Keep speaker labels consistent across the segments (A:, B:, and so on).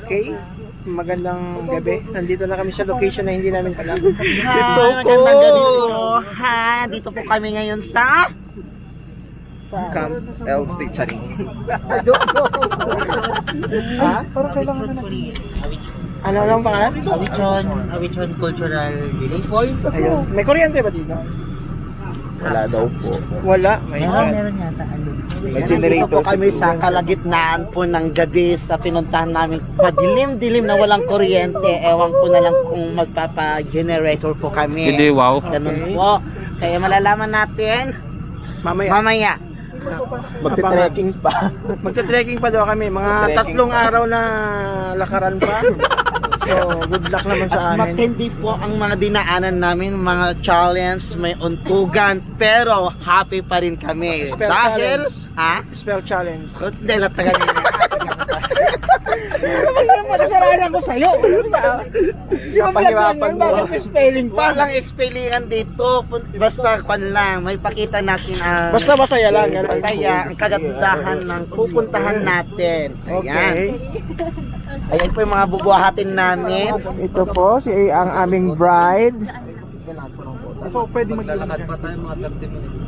A: Okay, magandang gabi. Nandito na kami sa location na hindi namin alam.
B: It's so cool! Ha, dito po kami ngayon sa
A: Camp
C: LC Charing.
A: Ha? Parang kailangan na Ano lang pangalan?
B: Awichon Cultural Village.
A: Ayun. May kuryente ba dito?
C: Wala daw po.
A: Wala. May
B: Meron yata.
C: May
B: Dito
C: generator
B: po kami sa kalagitnaan po ng gabi sa pinuntahan namin. Madilim-dilim na walang kuryente. Ewan ko na lang kung magpapa-generator po kami.
C: Hindi, wow.
B: Ganun po. Kaya malalaman natin mamaya.
C: Magte-trekking pa.
A: Magte-trekking pa daw kami. Mga 3 araw na lakaran pa. So, good luck naman sa
B: At
A: amin.
B: matindi po ang mga dinaanan namin, mga challenge, may untugan, pero happy pa rin kami.
A: Spell
B: Dahil,
A: Spell challenge.
B: Hindi, natagal niya.
A: Kasalanan ko sa'yo. Di ba
C: Pahirapan mo.
A: bakit may spelling pa?
B: Walang spellingan dito, basta kwan lang, may pakita natin ang
A: Basta masaya lang. ganun.
B: kaya ang kagandahan ng pupuntahan natin. Ayan.
A: Okay.
B: Ayan po yung mga bubuhatin namin.
A: Ito po si ang aming bride.
C: So, pwede maglalakad pa tayo mga 30 minutes.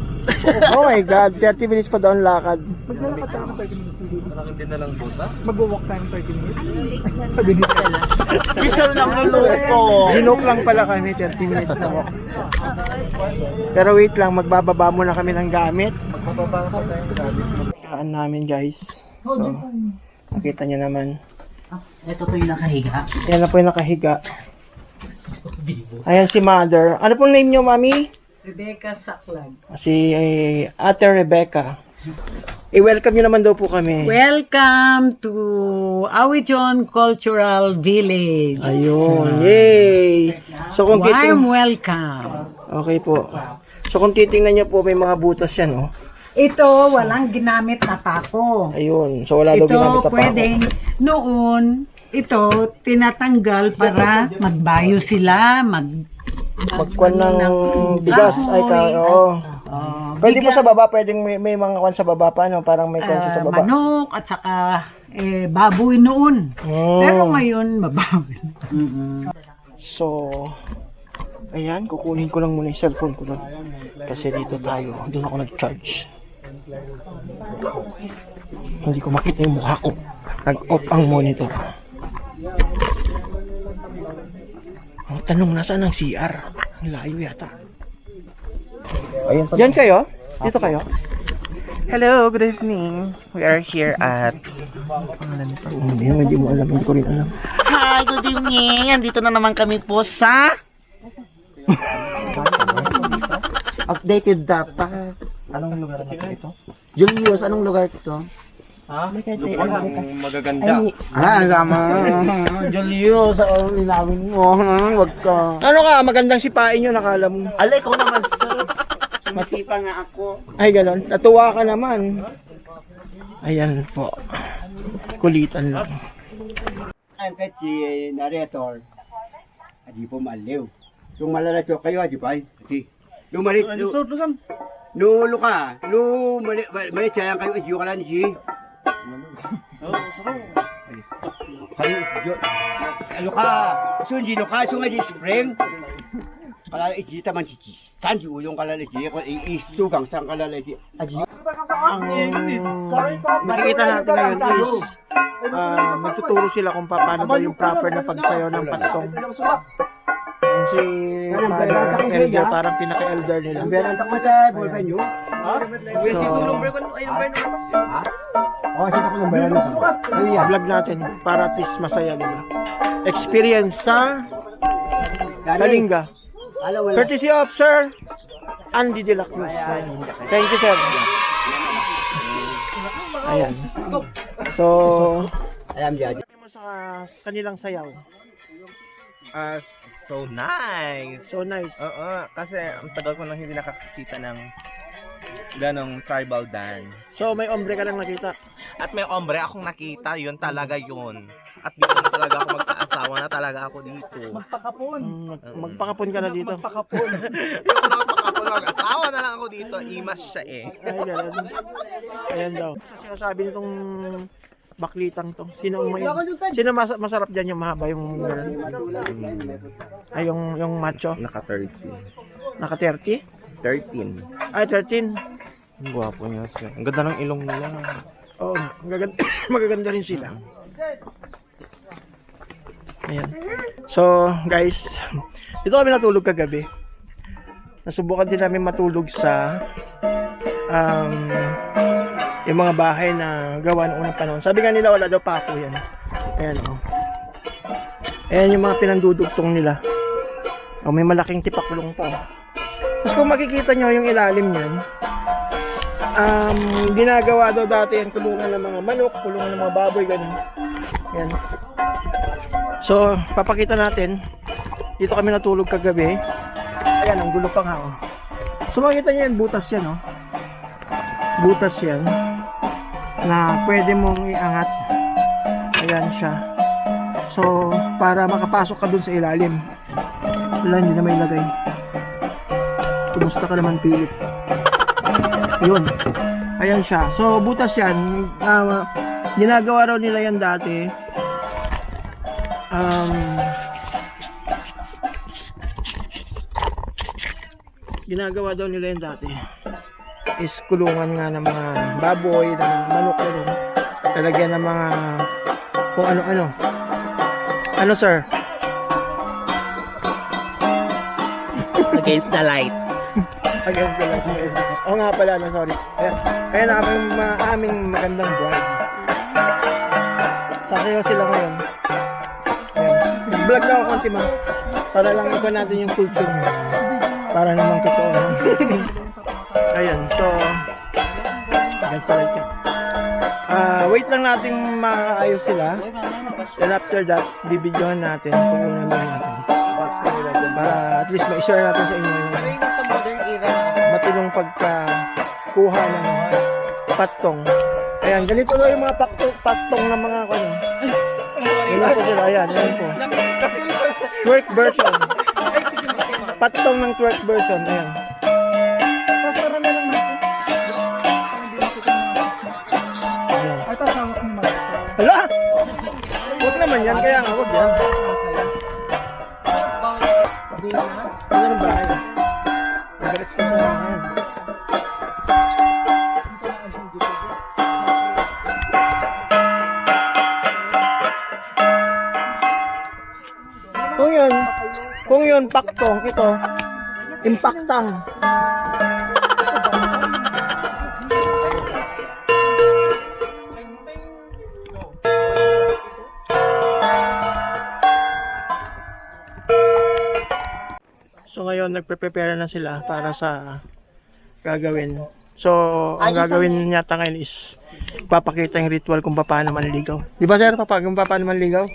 A: Oh my God, 30 minutes pa daw ang lakad.
C: Maglalakad tayo ng 30 minutes. Malaki din na lang po ba?
A: Mag-walk tayo ng 30 minutes. Sabi ni
B: Si Sir ng luluko.
A: Ginoke lang pala kami, 30 minutes na walk. Pero wait lang, magbababa muna kami ng gamit.
C: Magbababa pa tayo ng gamit.
A: Kaan namin guys. So, nakita nyo naman.
B: Ito po yung nakahiga.
A: Yan na po yung nakahiga. Ayan si mother. Ano pong name nyo, mami?
B: Rebecca Saklag.
A: Si Ate Rebecca. I-welcome nyo naman daw po kami.
D: Welcome to Awichon Cultural Village.
A: Ayun, yay! So kung
D: Warm welcome.
A: Okay po. So kung titingnan nyo po, may mga butas yan, oh.
D: Ito, walang ginamit na pako.
A: Ayun. So wala daw ginamit na
D: Ito,
A: pa
D: pwedeng noon, ito, tinatanggal para magbayo sila,
A: magkuhan ng bigas. Ay, oo. Pwede po sa baba, pwedeng may mga kwan sa baba pa, no? Parang may kwan sa baba.
D: manok at saka baboy noon.
A: Mm.
D: Pero ngayon, mababoy.
A: So, ayan, kukunin ko lang muna yung cellphone ko lang. Kasi dito tayo, doon ako nag-charge. Hindi ko makita yung mukha ko. Nag-off ang monitor. Ang tanong, nasaan ang CR? Ang layo yata. Diyan kayo? Dito kayo?
C: Hello, good evening. We are here at...
A: Hindi mo alam, hindi ko rin alam.
B: Hi, good evening. Andito na naman kami po sa updated dapat.
A: Anong lugar na ito?
B: Julius, anong lugar ito?
C: magaganda.
B: Sama. Julius, linawin mo. Wag ka.
A: Ano ka, magandang sipain nyo, nakala mo.
B: Alay, ikaw naman, sir. Masipa nga ako.
A: Ay, ganon. Natuwa ka naman. Ayan po. Kulitan lang.
E: Ang kasi narrator, adi po maliw. Yung malalato kayo, adi pa? Adi. Yung malit, no luka, no malit sayang kayo, adi ka lang, adi. Ano ka? Sundi no ka, sunga di spring. Kala adi taman cici. Tanji ulong kala adi, ko istugang sang kala adi. Adi.
A: Makikita natin ngayon is magtuturo sila kung paano ba yung proper na pagsayaw ng patong. Yung si elder, parang pinaka-elder nila.
E: Biaran tak mata bolpen yo. Oh, kita ko ng bayan mo. Ay,
A: Vlog natin para at least masaya nila. Experience sa Kalinga.
E: Ala wala.
A: Courtesy of Sir Andy De La Cruz. Thank you, sir. Ayan. So,
E: Alam jadi.
A: mo sa kanilang sayaw.
C: So nice.
A: So nice.
C: Oo, kasi ang tagal ko nang hindi nakakita ng ganong tribal dance.
A: So, may ombre ka lang nakita.
C: At may ombre akong nakita, yun talaga yun. At dito na talaga ako magkaasawa na talaga ako dito.
A: Magpakapon ka na dito.
C: Yung napakapon mag-asawa na lang ako dito, imas siya eh.
A: Ay, ganun. Ayan daw. Sinasabi nitong Baklitang to. Sino masarap diyan yung mahaba yung ganun? Ay yung macho.
C: Naka 30.
A: Naka 30?
C: 13.
A: Ay 13.
C: Ang gwapo niya siya. Ang ganda ng ilong nila.
A: Oo, magaganda rin sila. Ayan. So, guys, dito kami natulog kagabi. Nasubukan din namin matulog sa yung mga bahay na gawa noong unang panahon. Sabi nga nila wala daw pako yan. Ayan o. Ayan yung mga pinandudugtong nila. O, may malaking tipakulong pa. Tapos kung makikita nyo yung ilalim niyan, ginagawa daw dati yung kulungan ng mga manok, kulungan ng mga baboy, ganun. Ayan. So, papakita natin. Dito kami natulog kagabi. Ayan, ang gulo pa nga o. So, makikita nyo yan, butas yan o. Butas yan na pwede mong iangat. Ayan siya. So, para makapasok ka dun sa ilalim. Wala, hindi na may lagay. Kumusta ka naman, Philip? Yun. Ayan siya. So, butas yan. Ginagawa raw nila yan dati. Ginagawa daw nila yan dati is kulungan nga ng mga baboy, ng mga manok na rin. Talagyan ng mga kung ano-ano. Ano, sir?
C: Against the light.
A: Again, oo nga pala, no, sorry. Ayan na aming magandang bride. Sasayaw sila ngayon. Ayan. Vlog lang ako konti, ma. Para lang iba natin yung culture mo. Para naman totoo. Ayan, so ganito like yan. Wait lang natin maayos sila. Then after that, bibidyohan natin kung ano natin. Para at least ma-share natin sa inyo yung matinong pagkakuha ng patong. Ayan, ganito daw yung mga patong ng mga ano. Ayan po sila, ayan po. Twerk version. Patong ng twerk version, ayan. Ayan. Hala! Huwag naman yan, kaya nga huwag yan. Ano ng bahay? Nagalit ka na yan. Kung yun, paktong, ito, impaktang. So ngayon, nagpe-prepare na sila para sa gagawin. So, ang gagawin yata ngayon is papakita yung ritual kung paano manligaw. Di ba, sir? Kung paano manligaw?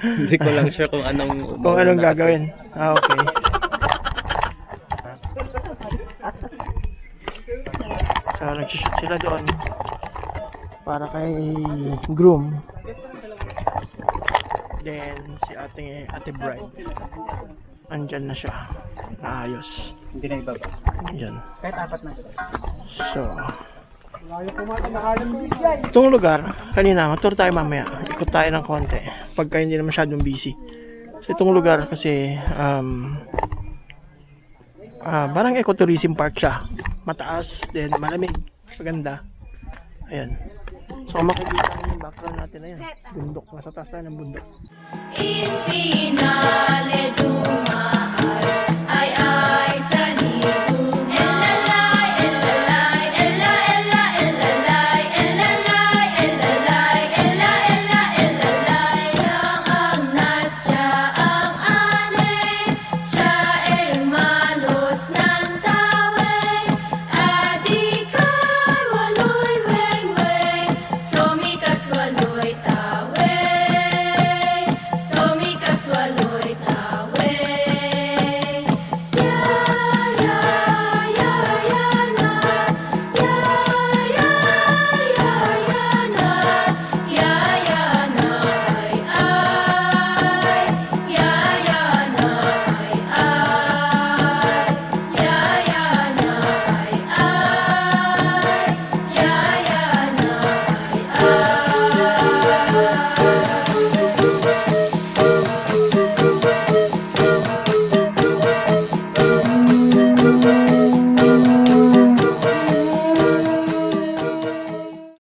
C: Hindi ko lang sure kung anong
A: gagawin. Okay. So, nag-shoot sila doon para kay groom. Then, si ate bride. Andyan na siya. Naayos.
E: Hindi na ibaba.
A: Yan.
E: Kahit apat na.
A: So, itong lugar, kanina, tour tayo mamaya. Ikot tayo ng konti. Pagka hindi na masyadong busy. So, itong lugar kasi, parang ecotourism park siya. Mataas, then malamig. Maganda. Ayan. So, makikita nyo yung background natin na yan. Bundok. Nasa taas tayo ng bundok.
F: Insinale dumaan.